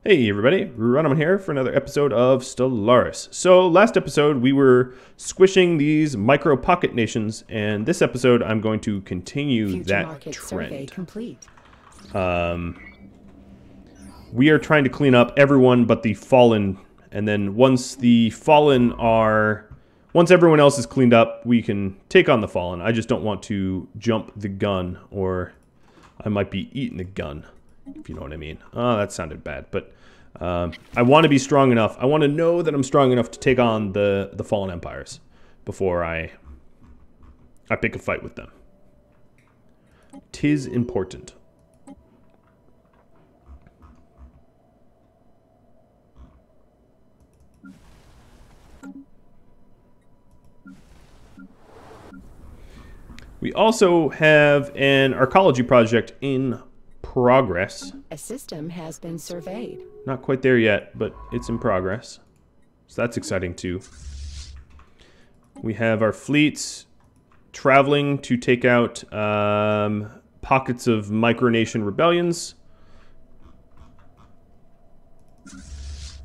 Hey everybody, Repo here for another episode of Stellaris. So last episode we were squishing these micro pocket nations, and this episode I'm going to continue that trend. Complete. We are trying to clean up everyone but the fallen, and then once everyone else is cleaned up, we can take on the fallen. I just don't want to jump the gun, or I might be eating the gun, if you know what I mean. Oh, that sounded bad, but I want to be strong enough. I want to know that I'm strong enough to take on the fallen empires before I pick a fight with them. 'Tis important. We also have an archaeology project in progress. A system has been surveyed. Not quite there yet, but it's in progress. So that's exciting too. We have our fleets traveling to take out pockets of micronation rebellions,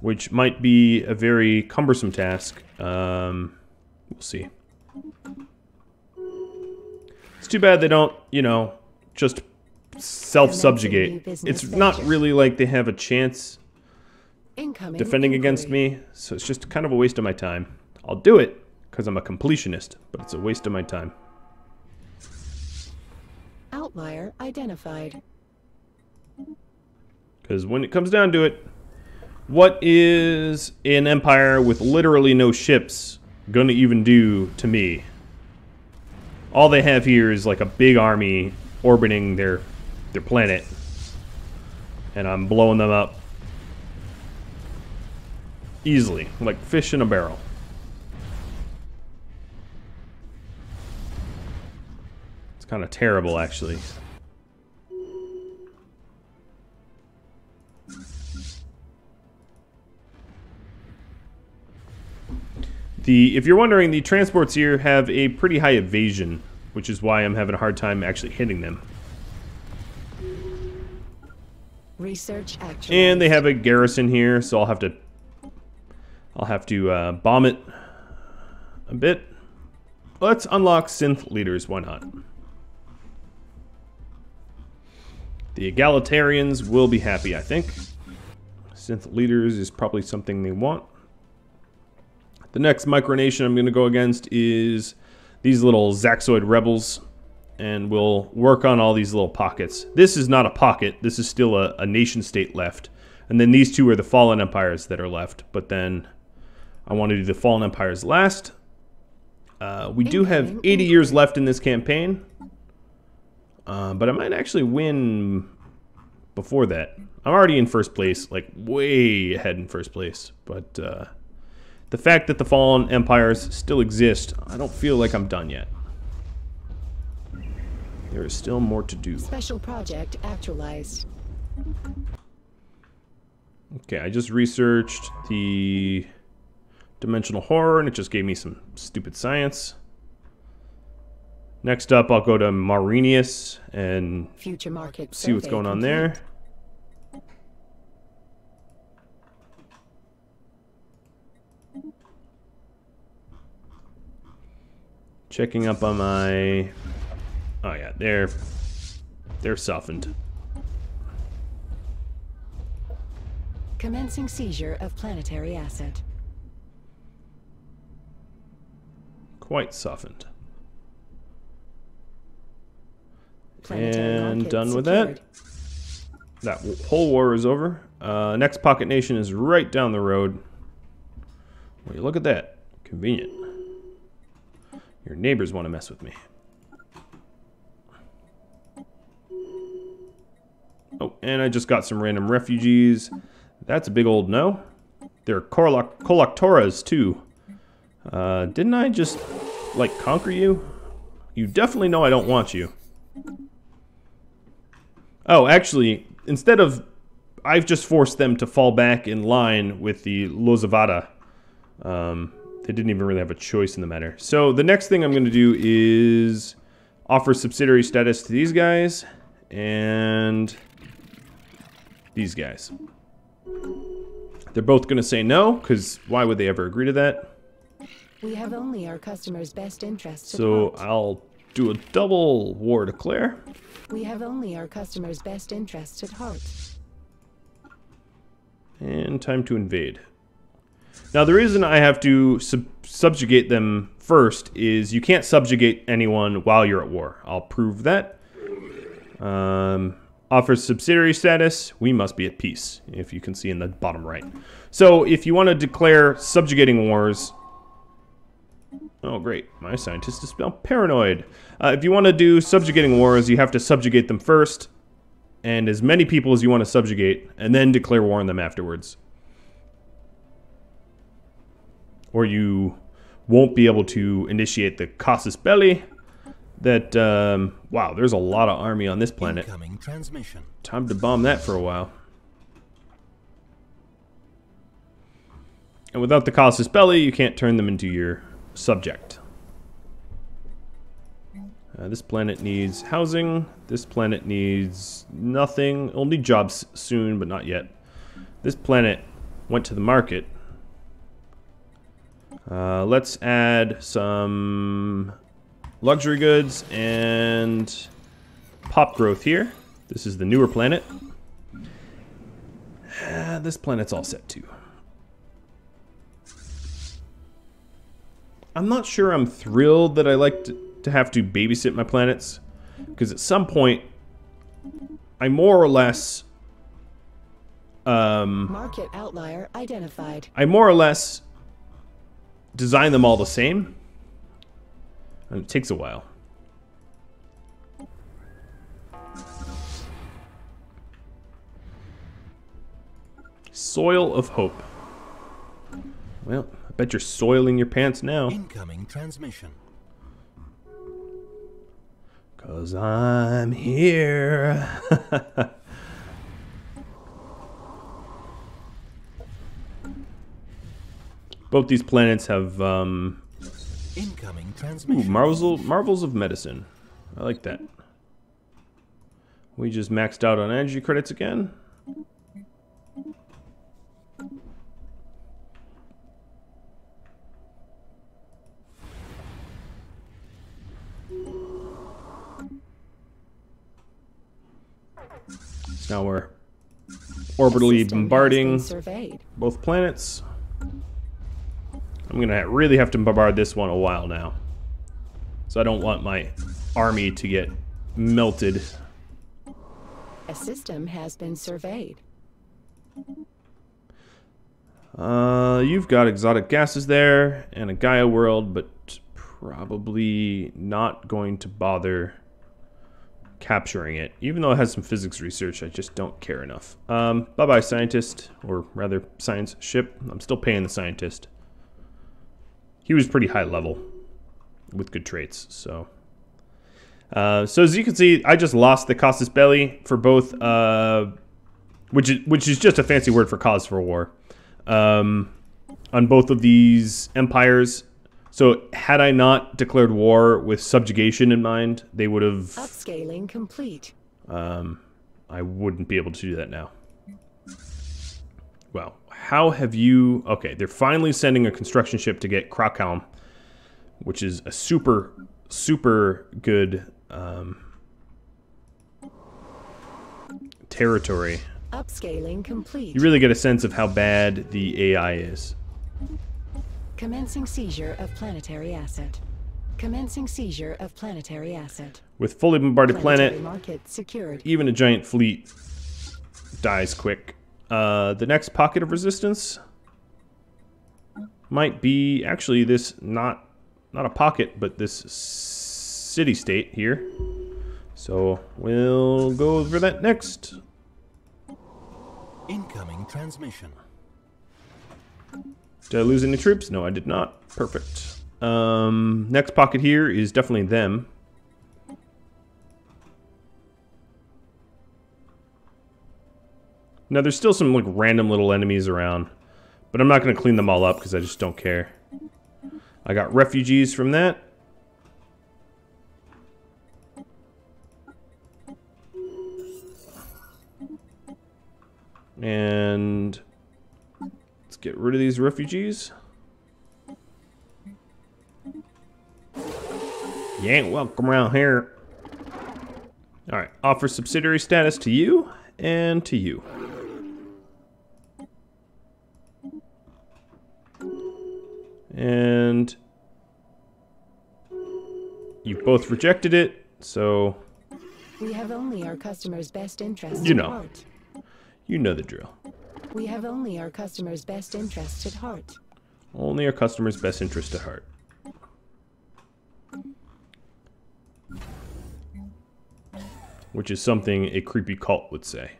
which might be a very cumbersome task. We'll see. It's too bad they don't, just self-subjugate. It's not really like they have a chance defending against me, so it's just kind of a waste of my time. I'll do it because I'm a completionist, but it's a waste of my time. Outlier identified. Because when it comes down to it, what is an empire with literally no ships going to even do to me? All they have here is like a big army orbiting their planet, and I'm blowing them up easily, like fish in a barrel. It's kind of terrible, actually. If you're wondering, the transports here have a pretty high evasion, which is why I'm having a hard time actually hitting them. Research actualized. And they have a garrison here, so I'll have to bomb it a bit. Let's unlock synth leaders. Why not? The Egalitarians will be happy, I think. Synth leaders is probably something they want. The next micronation I'm going to go against is these little Zaxoid rebels, and we'll work on all these little pockets. This is not a pocket. This is still a nation state left. And then these two are the fallen empires that are left. But then I want to do the fallen empires last. We do have 80 years left in this campaign. But I might actually win before that. I'm already in first place, like way ahead in first place. But the fact that the fallen empires still exist, I don't feel like I'm done yet. There is still more to do. Special project actualized. Okay, I just researched the dimensional horror, and it just gave me some stupid science. Next up, I'll go to Marinius and Future market see what's going on there. Checking up on my... Oh yeah, they're softened. Commencing seizure of planetary asset. Quite softened. Planetary And market done with secured. that. That whole war is over. Next pocket nation is right down the road. Well, you look at that. Convenient. Your neighbors want to mess with me. Oh, and I just got some random refugees. That's a big old no. They're Coloctoras, too. Didn't I just, like, conquer you? You definitely know I don't want you. Oh, actually, instead of... I've just forced them to fall back in line with the Lozavada. They didn't even really have a choice in the matter. So the next thing I'm going to do is offer subsidiary status to these guys and these guys. They're both going to say no, because why would they ever agree to that? We have only our customers' best interests at So heart. I'll do a double war declare. We have only our customers' best interests at heart. And time to invade. Now the reason I have to subjugate them first is you can't subjugate anyone while you're at war. I'll prove that. Offers subsidiary status, we must be at peace, if you can see in the bottom right. So if you want to declare subjugating wars... Oh great, my scientist is now paranoid. If you want to do subjugating wars, you have to subjugate them first, and as many people as you want to subjugate, and then declare war on them afterwards. Or you won't be able to initiate the casus belli. That, wow, there's a lot of army on this planet. Incoming transmission. Time to bomb that for a while. And without the casus belli, you can't turn them into your subject. This planet needs housing. This planet needs nothing. Only jobs soon, but not yet. This planet went to the market. Let's add some luxury goods and pop growth here. This is the newer planet. This planet's all set too. I'm not sure I'm thrilled that I like to have to babysit my planets, because at some point I more or less Market outlier identified. design them all the same, and it takes a while. Soil of Hope. Well, I bet you're soiling your pants now. Incoming transmission. 'Cause I'm here. Both these planets have Incoming transmission. marvels of medicine. I like that. We just maxed out on energy credits again. So now we're orbitally System has bombarding been surveyed. both planets. I'm gonna really have to bombard this one a while now, so I don't want my army to get melted. A system has been surveyed. You've got exotic gases there and a Gaia world, but probably not going to bother capturing it. Even though it has some physics research, I just don't care enough. Bye-bye, scientist, or rather, science ship. I'm still paying the scientist. He was pretty high level with good traits, so. So as you can see, I just lost the casus belli for both, which is just a fancy word for cause for war, on both of these empires. So had I not declared war with subjugation in mind, they would have. Upscaling complete. I wouldn't be able to do that now. Well, how have you... Okay, they're finally sending a construction ship to get Krakow, which is a super, super good territory. Upscaling complete. You really get a sense of how bad the AI is. Commencing seizure of planetary asset. Commencing seizure of planetary asset. With fully bombarded Planetary planet, market secured. even a giant fleet dies quick. The next pocket of resistance might be actually this not a pocket, but this city-state here. So we'll go over that next. Incoming transmission. Did I lose any troops? No, I did not. Perfect. Next pocket here is definitely them. Now, there's still some like random little enemies around, but I'm not going to clean them all up because I just don't care. I got refugees from that. And let's get rid of these refugees. You ain't welcome around here. Alright, offer subsidiary status to you and to you. And you've both rejected it, so We have only our customers' best interests you at know. heart. You know the drill. We have only our customers' best interests at heart. Only our customers' best interest at heart. Which is something a creepy cult would say.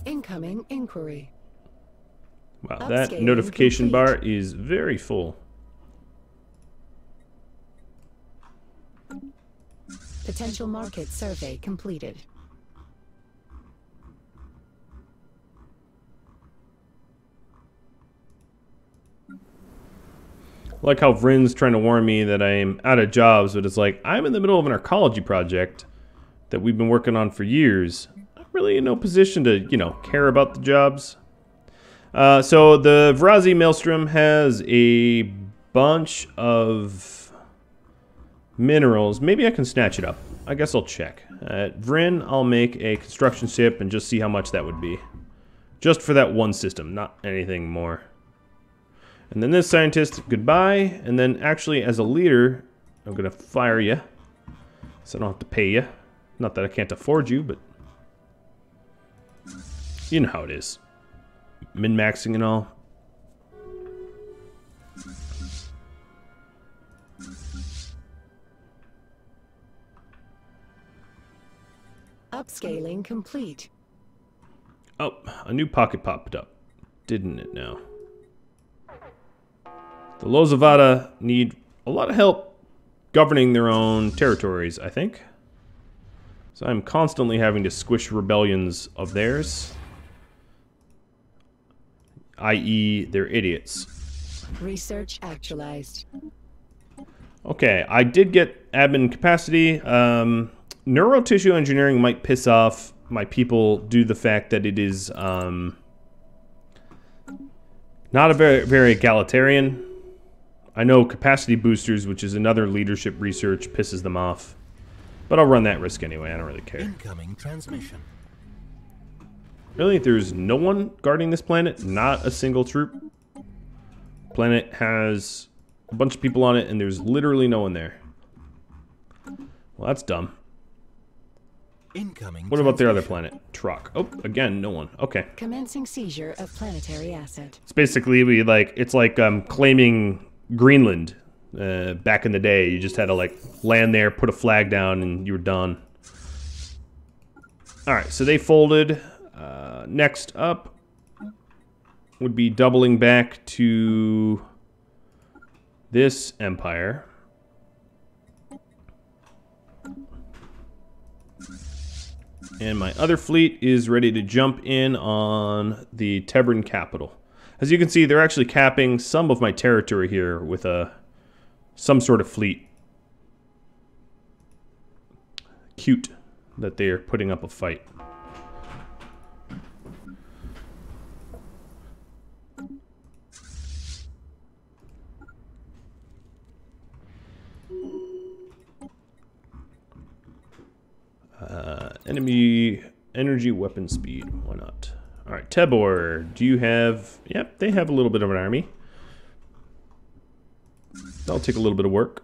Incoming inquiry. Wow, that Upscaling notification complete. bar is very full. Potential market survey completed. Like how Vrinn's trying to warn me that I'm out of jobs, but it's like, I'm in the middle of an arcology project that we've been working on for years. I'm really in no position to, you know, care about the jobs. So the Vrazi Maelstrom has a bunch of minerals. Maybe I can snatch it up. I guess I'll check. At Vrinn, I'll make a construction ship and just see how much that would be. Just for that one system, not anything more. And then this scientist, goodbye. And then actually, as a leader, I'm going to fire you. So I don't have to pay you. Not that I can't afford you, but you know how it is. Min-maxing and all. Upscaling complete. Oh, a new pocket popped up. Didn't it now? The Lozavada need a lot of help governing their own territories, I think. So I'm constantly having to squish rebellions of theirs. I.e., they're idiots. Research actualized. Okay, I did get admin capacity. Neurotissue engineering might piss off my people due to the fact that it is not a very egalitarian. I know capacity boosters, which is another leadership research, pisses them off. But I'll run that risk anyway, I don't really care. Incoming transmission. Really? There's no one guarding this planet? Not a single troop? Planet has a bunch of people on it and there's literally no one there. Well, that's dumb. Incoming What about their other transmission. planet? Trock. Oh, again, no one. Okay. Commencing seizure of planetary asset. It's basically, it's like claiming Greenland back in the day. You just had to like land there, put a flag down, and you were done. Alright, so they folded. Next up would be doubling back to this empire. And my other fleet is ready to jump in on the Tebran capital. As you can see, they're actually capping some of my territory here with some sort of fleet. Cute that they are putting up a fight. Enemy energy weapon speed. Why not? Alright, Tebor, do you have... Yep, they have a little bit of an army. That'll take a little bit of work.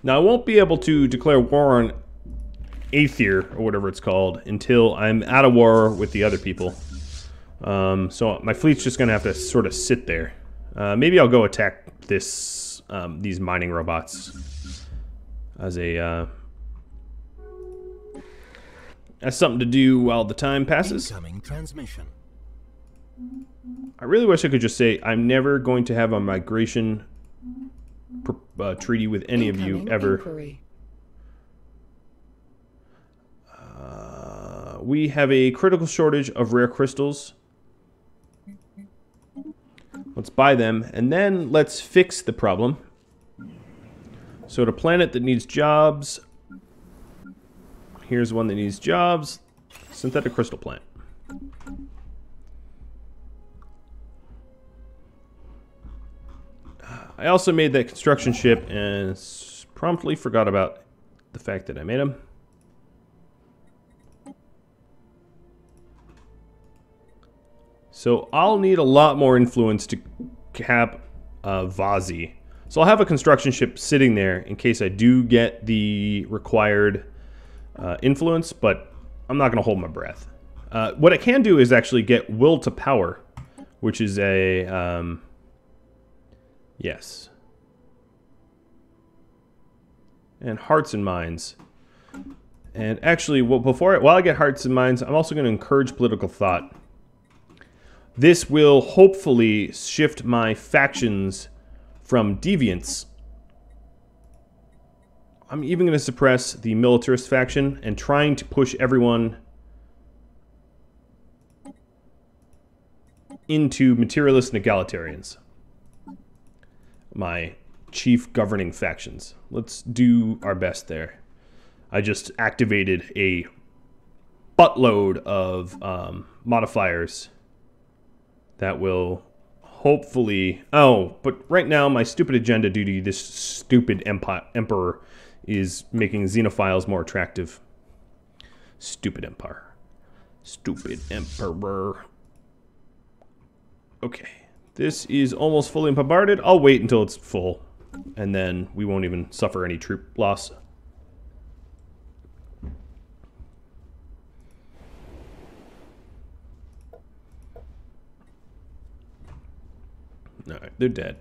Now, I won't be able to declare war on Aether, or whatever it's called, until I'm out of war with the other people. So my fleet's just going to have to sort of sit there. Maybe I'll go attack these mining robots as something to do while the time passes. Incoming transmission. I really wish I could just say I'm never going to have a migration treaty with any of you Incoming ever. inquiry. We have a critical shortage of rare crystals. Let's buy them, and then let's fix the problem. So, the planet that needs jobs. Here's one that needs jobs. Synthetic crystal plant. I also made that construction ship and promptly forgot about the fact that I made them. So I'll need a lot more influence to cap Vazi. So I'll have a construction ship sitting there in case I do get the required influence, but I'm not going to hold my breath. What I can do is actually get will to power, which is a... yes. And hearts and minds. And actually, while I get hearts and minds, I'm also going to encourage political thought. This will hopefully shift my factions from deviants. I'm even going to suppress the militarist faction and trying to push everyone into materialist and egalitarians. My chief governing factions. Let's do our best there. I just activated a buttload of modifiers that will hopefully... Oh, but right now my stupid agenda due to this stupid emperor is making xenophiles more attractive. Stupid empire. Stupid emperor. Okay. This is almost fully bombarded. I'll wait until it's full, and then we won't even suffer any troop loss. Alright, they're dead.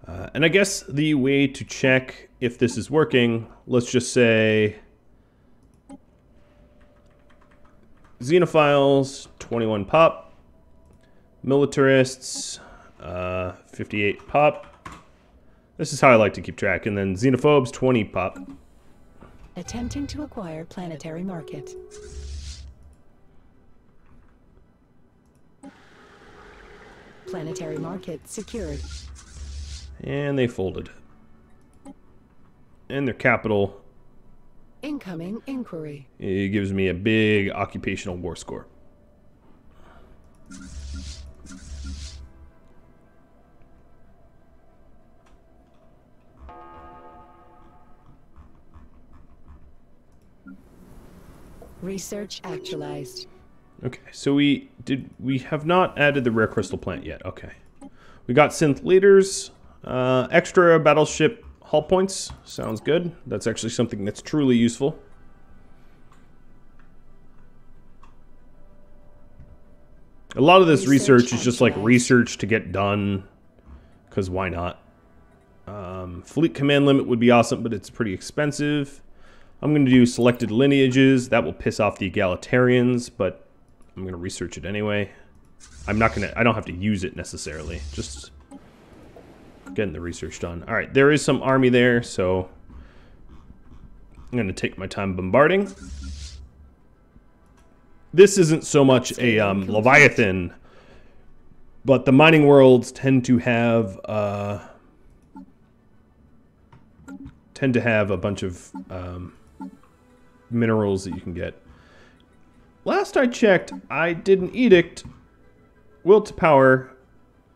And I guess the way to check if this is working, let's just say... Xenophiles, 21 pop. Militarists, 58 pop. This is how I like to keep track. And then xenophobes, 20 pop. Attempting to acquire planetary market. Planetary market secured. And they folded. And their capital... Incoming inquiry. It gives me a big occupational war score. Research actualized. Okay, so we have not added the rare crystal plant yet. Okay. We got synth leaders, extra battleship hull points. Sounds good. That's actually something that's truly useful. A lot of this research is just like research to get done, because why not? Fleet command limit would be awesome, but it's pretty expensive. I'm going to do selected lineages. That will piss off the egalitarians, but I'm going to research it anyway. I don't have to use it necessarily. Just getting the research done. All right, there is some army there, so I'm going to take my time bombarding. This isn't so much a Leviathan, but the mining worlds tend to have a bunch of minerals that you can get. Last I checked, I did an edict, will to power,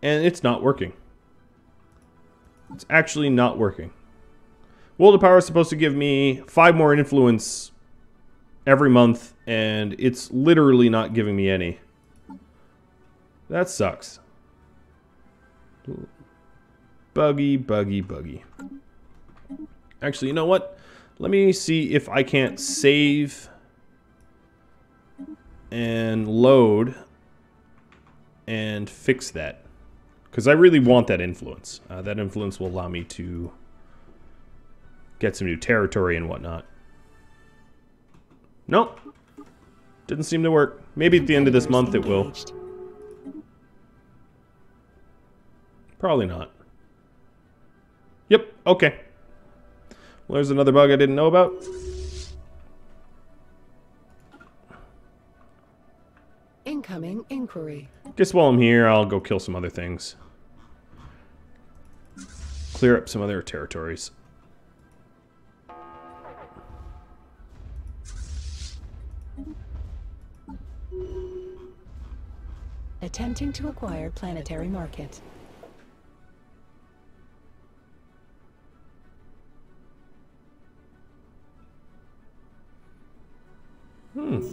and it's not working. It's actually not working. Will to power is supposed to give me 5 more influence every month, and it's literally not giving me any. That sucks. Buggy, buggy, buggy. Actually, you know what? Let me see if I can't save and load and fix that. Because I really want that influence. That influence will allow me to get some new territory and whatnot. Nope. Didn't seem to work. Maybe at the end of this month it will. Probably not. Yep, okay. Well, there's another bug I didn't know about. Incoming inquiry. Guess while I'm here, I'll go kill some other things. Clear up some other territories. Attempting to acquire planetary market.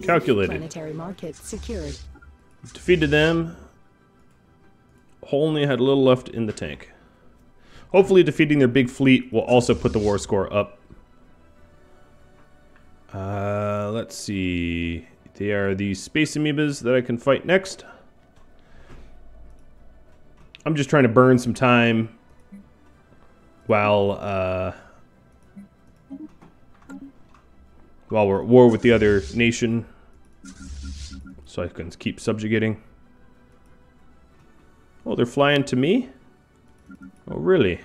Calculated. Planetary market secured. Defeated them. Only had a little left in the tank. Hopefully defeating their big fleet will also put the war score up. Let's see. They are the space amoebas that I can fight next. I'm just trying to burn some time while we're at war with the other nation, so I can keep subjugating. Oh, they're flying to me? Oh, really?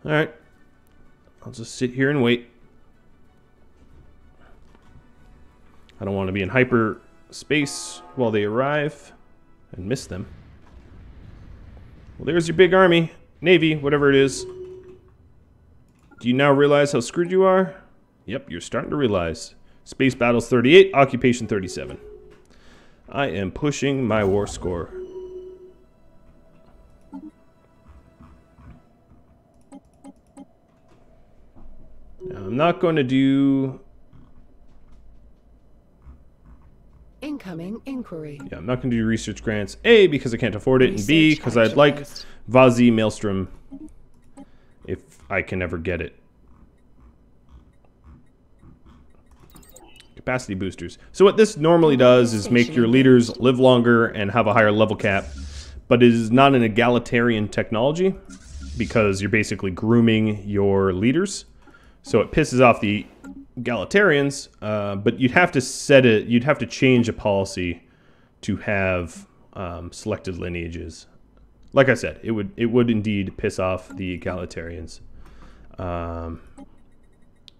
Alright. I'll just sit here and wait. I don't want to be in hyperspace while they arrive and miss them. Well, there's your big army. Navy, whatever it is. Do you now realize how screwed you are? Yep, you're starting to realize. Space battles 38, occupation 37. I am pushing my war score. Now, I'm not going to do... Incoming inquiry. Yeah, I'm not going to do research grants. A, because I can't afford it, and B, because I'd like Vazi Maelstrom if I can ever get it. Capacity boosters. So what this normally does is make your leaders live longer and have a higher level cap, but it is not an egalitarian technology because you're basically grooming your leaders. So it pisses off the egalitarians, but you'd have to set it. You'd have to change a policy to have selected lineages. Like I said, it would indeed piss off the egalitarians.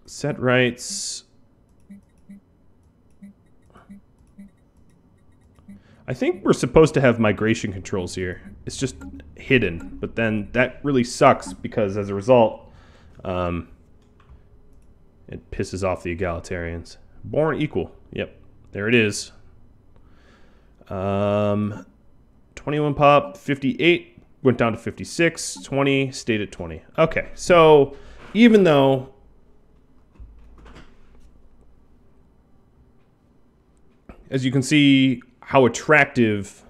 Set rights. I think we're supposed to have migration controls here. It's just hidden, but then that really sucks because as a result, it pisses off the egalitarians. Born equal. Yep, there it is. 21 pop, 58, went down to 56, 20, stayed at 20. Okay, so even though as you can see how attractive,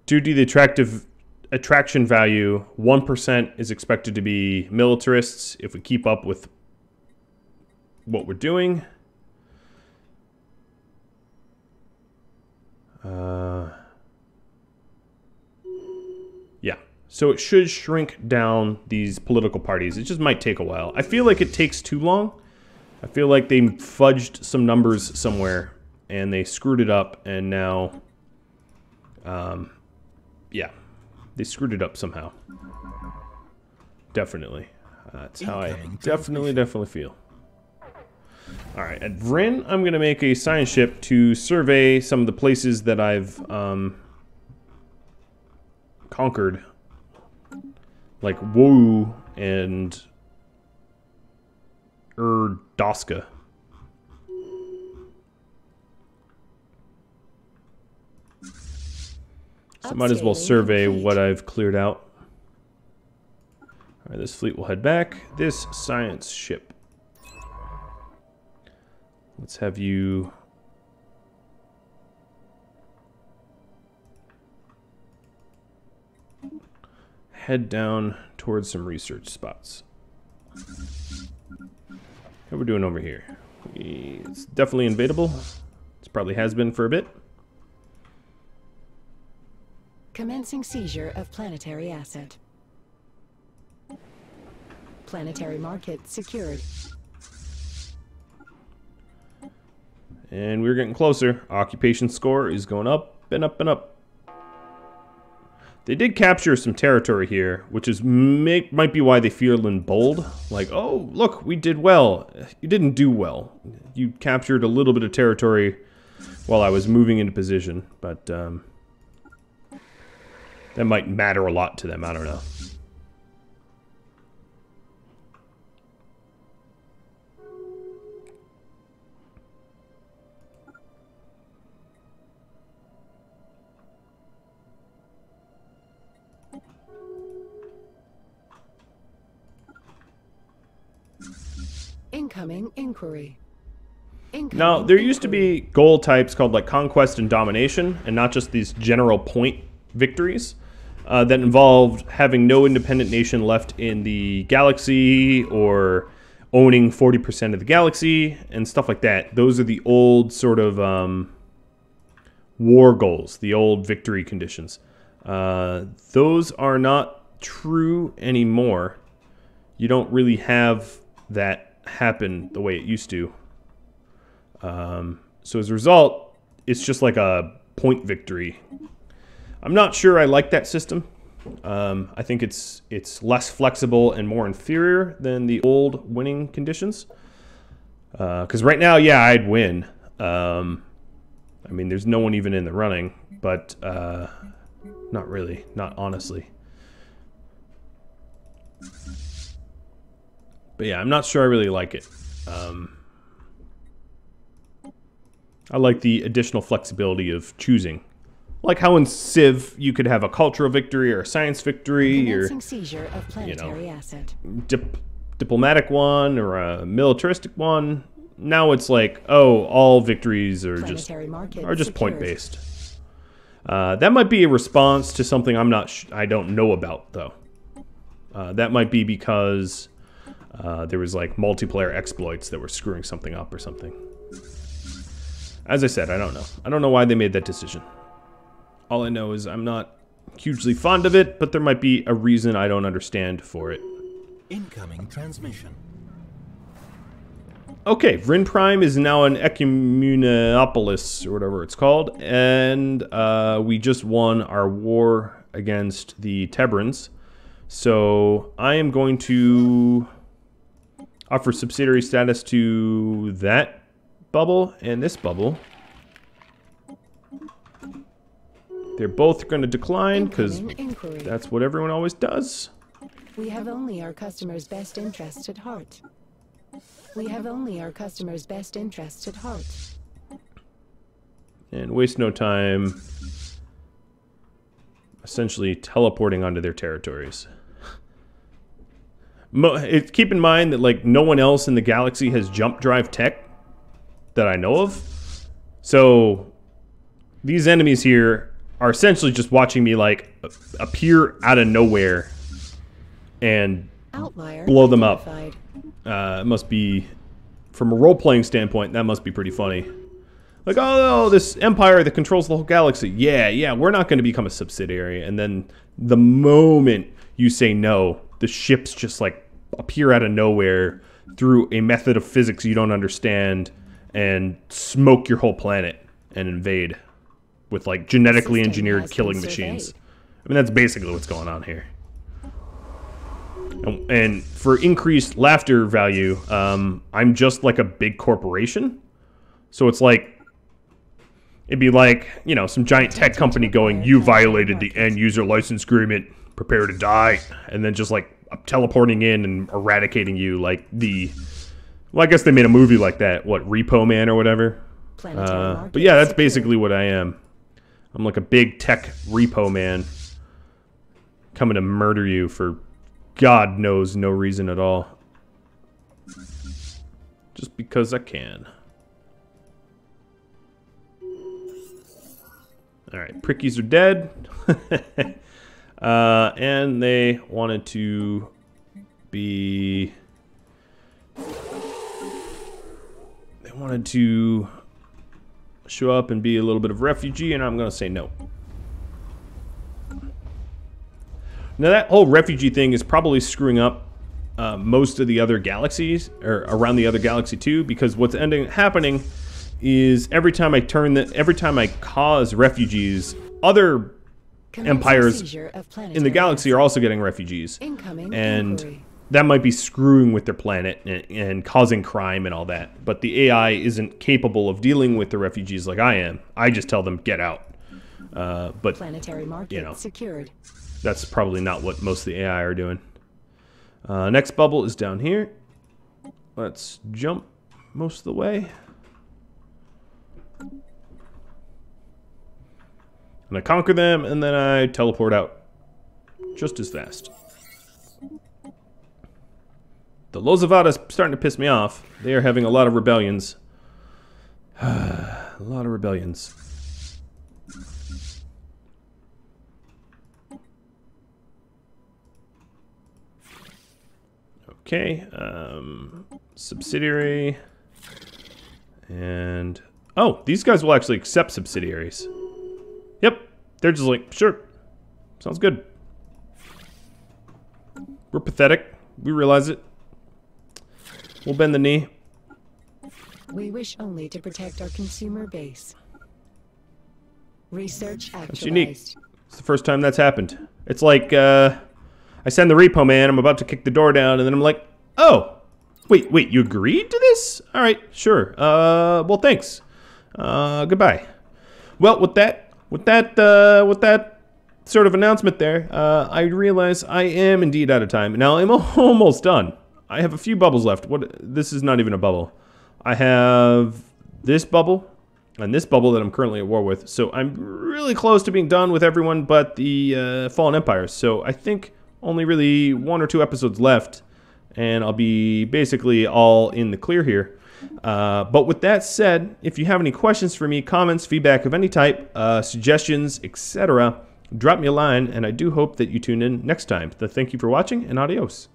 due to the attraction value, 1% is expected to be militarists if we keep up with what we're doing. Yeah, so it should shrink down these political parties. It just might take a while. I feel like it takes too long. I feel like they fudged some numbers somewhere and they screwed it up, and now, yeah, they screwed it up somehow. Definitely. That's how I definitely feel. Alright, at Vrinn, I'm going to make a science ship to survey some of the places that I've conquered. Like Woo and Doska. So I might as well survey what I've cleared out. Alright, this fleet will head back. This science ship. Let's have you... head down towards some research spots. How are we doing over here? It's definitely invadable. It probably has been for a bit. Commencing seizure of planetary asset. Planetary market secured. And we're getting closer. Occupation score is going up and up and up. They did capture some territory here, which is might be why they feel bold. Like, oh, look, we did well. You didn't do well. You captured a little bit of territory while I was moving into position, but that might matter a lot to them. I don't know. Incoming inquiry. Incoming Now, there used to inquiry. be goal types called like conquest and domination, and not just these general point victories that involved having no independent nation left in the galaxy or owning 40% of the galaxy and stuff like that. Those are the old sort of war goals, the old victory conditions. Those are not true anymore. You don't really have that happen the way it used to. So as a result, it's just like a point victory. I'm not sure I like that system. I think it's less flexible and more inferior than the old winning conditions. Because right now, yeah, I'd win. I mean, there's no one even in the running, but not really, not honestly. But yeah, I'm not sure I really like it. I like the additional flexibility of choosing. Like how in Civ, you could have a cultural victory or a science victory or, Commencing seizure of planetary asset. diplomatic one or a militaristic one. Now it's like, oh, all victories are Planetary market just secured. point-based. That might be a response to something I don't know about, though. That might be because there was like multiplayer exploits that were screwing something up or something. As I said, I don't know. I don't know why they made that decision. All I know is I'm not hugely fond of it, but there might be a reason I don't understand for it. Incoming transmission. Okay, Vrinn Prime is now an Ecumenopolis, or whatever it's called, and we just won our war against the Tebrans. So I am going to offer subsidiary status to that bubble and this bubble. They're both going to decline because that's what everyone always does. We have only our customers' best interests at heart. We have only our customers' best interests at heart. And waste no time essentially teleporting onto their territories. Keep in mind that like no one else in the galaxy has jump drive tech that I know of. So these enemies here are essentially just watching me like appear out of nowhere and Outlier blow them up. identified. It must be, from a role-playing standpoint, that must be pretty funny. Like, oh, this empire that controls the whole galaxy. Yeah, we're not going to become a subsidiary. And then the moment you say no, the ships just like appear out of nowhere through a method of physics you don't understand and smoke your whole planet and invade with like genetically System engineered has killing been machines. surveyed. I mean, that's basically what's going on here. And for increased laughter value, I'm just like a big corporation. So it's like, it'd be like, you know, some giant tech company going, you violated the end user license agreement, prepare to die. And then just like teleporting in and eradicating you like the, well, I guess they made a movie like that. What, Repo Man or whatever? Planetary market But yeah, that's secured. basically what I am. I'm like a big tech repo man coming to murder you for God knows no reason at all. Just because I can. Alright, prickies are dead. And they wanted to be... They wanted to show up and be a little bit of refugee, and I'm going to say no. Now that whole refugee thing is probably screwing up most of the other galaxies, or around the other galaxy too, because what's happening is every time I cause refugees, other Commencing empires seizure of in the planetary galaxy are also getting refugees. Incoming And inquiry. that might be screwing with their planet and causing crime and all that. But the AI isn't capable of dealing with the refugees like I am. I just tell them, get out. But, Planetary market secured. That's probably not what most of the AI are doing. Next bubble is down here. Let's jump most of the way. And I conquer them, and then I teleport out just as fast. The Lozavada's starting to piss me off. They are having a lot of rebellions. A lot of rebellions. Okay, subsidiary. And, oh, these guys will actually accept subsidiaries. Yep, they're just like, sure, sounds good. We're pathetic. We realize it. We'll bend the knee. We wish only to protect our consumer base. Research actualized. That's unique. It's the first time that's happened. It's like, I send the repo man, I'm about to kick the door down, and then I'm like, oh, wait, you agreed to this? All right, sure. Well, thanks. Goodbye. Well, with that sort of announcement there, I realize I am indeed out of time. Now, I'm almost done. I have a few bubbles left. This is not even a bubble. I have this bubble and this bubble that I'm currently at war with. So I'm really close to being done with everyone but the Fallen Empires. So I think only really 1 or 2 episodes left, and I'll be basically all in the clear here. But with that said, if you have any questions for me, comments, feedback of any type, suggestions, etc., drop me a line, and I do hope that you tune in next time. Thank you for watching, and adios.